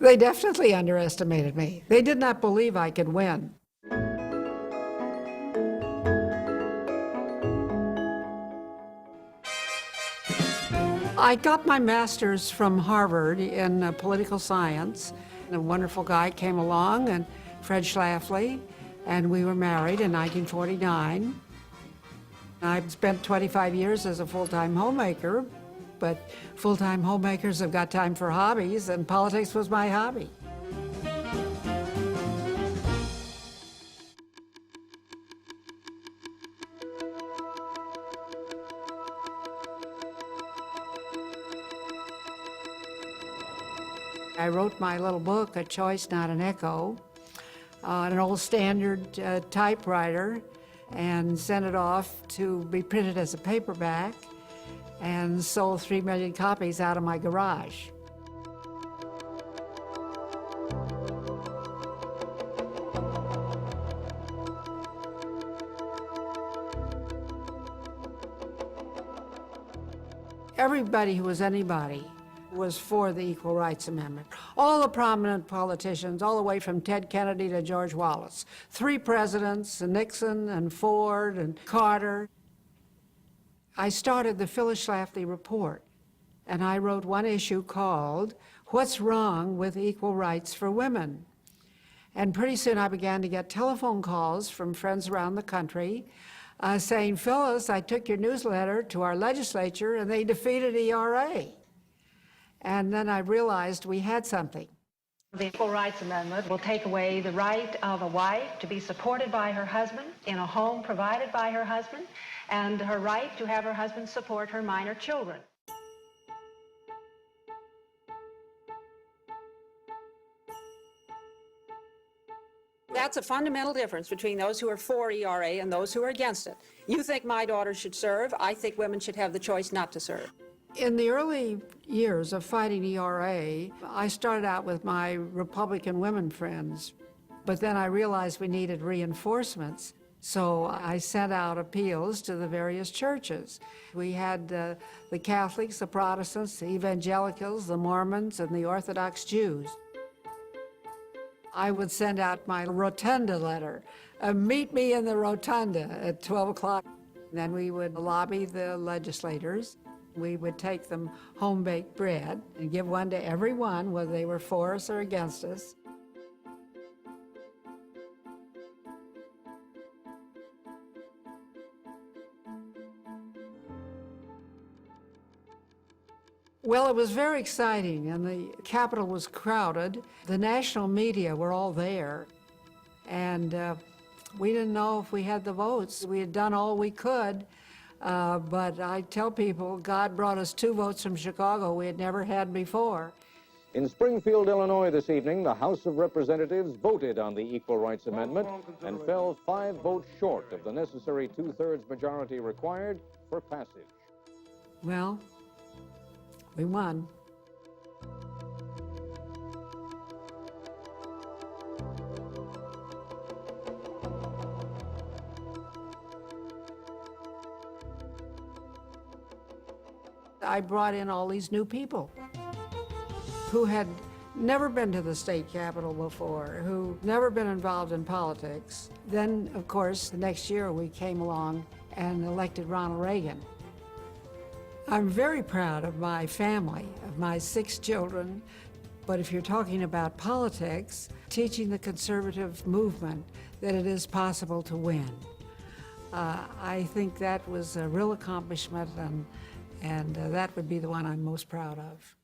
They definitely underestimated me. They did not believe I could win. I got my master's from Harvard in political science. A wonderful guy came along, and Fred Schlafly, and we were married in 1949. I spent 25 years as a full-time homemaker, but full-time homemakers have got time for hobbies, and politics was my hobby. I wrote my little book, A Choice, Not an Echo, on an old standard typewriter, and sent it off to be printed as a paperback, and sold 3 million copies out of my garage. Everybody who was anybody was for the Equal Rights Amendment. All the prominent politicians, all the way from Ted Kennedy to George Wallace. 3 presidents, Nixon and Ford and Carter. I started the Phyllis Schlafly report, and I wrote one issue called, What's Wrong with Equal Rights for Women? And pretty soon I began to get telephone calls from friends around the country saying, Phyllis, I took your newsletter to our legislature and they defeated ERA. And then I realized we had something. The Equal Rights Amendment will take away the right of a wife to be supported by her husband in a home provided by her husband, and her right to have her husband support her minor children. That's a fundamental difference between those who are for ERA and those who are against it. You think my daughter should serve. I think women should have the choice not to serve. In the early years of fighting ERA, I started out with my Republican women friends, but then I realized we needed reinforcements. So I sent out appeals to the various churches. We had the Catholics, the Protestants, the Evangelicals, the Mormons, and the Orthodox Jews. I would send out my rotunda letter, meet me in the rotunda at 12 o'clock. Then we would lobby the legislators. We would take them home-baked bread and give one to every one, whether they were for us or against us. Well, it was very exciting, and the Capitol was crowded. The national media were all there, and we didn't know if we had the votes. We had done all we could, but I tell people, God brought us 2 votes from Chicago we had never had before. In Springfield, Illinois this evening, the House of Representatives voted on the Equal Rights Amendment and fell 5 votes short of the necessary 2/3 majority required for passage. Well, we won. I brought in all these new people who had never been to the state capitol before, who'd never been involved in politics. Then, of course, the next year we came along and elected Ronald Reagan. I'm very proud of my family, of my 6 children, but if you're talking about politics, teaching the conservative movement that it is possible to win. I think that was a real accomplishment, and that would be the one I'm most proud of.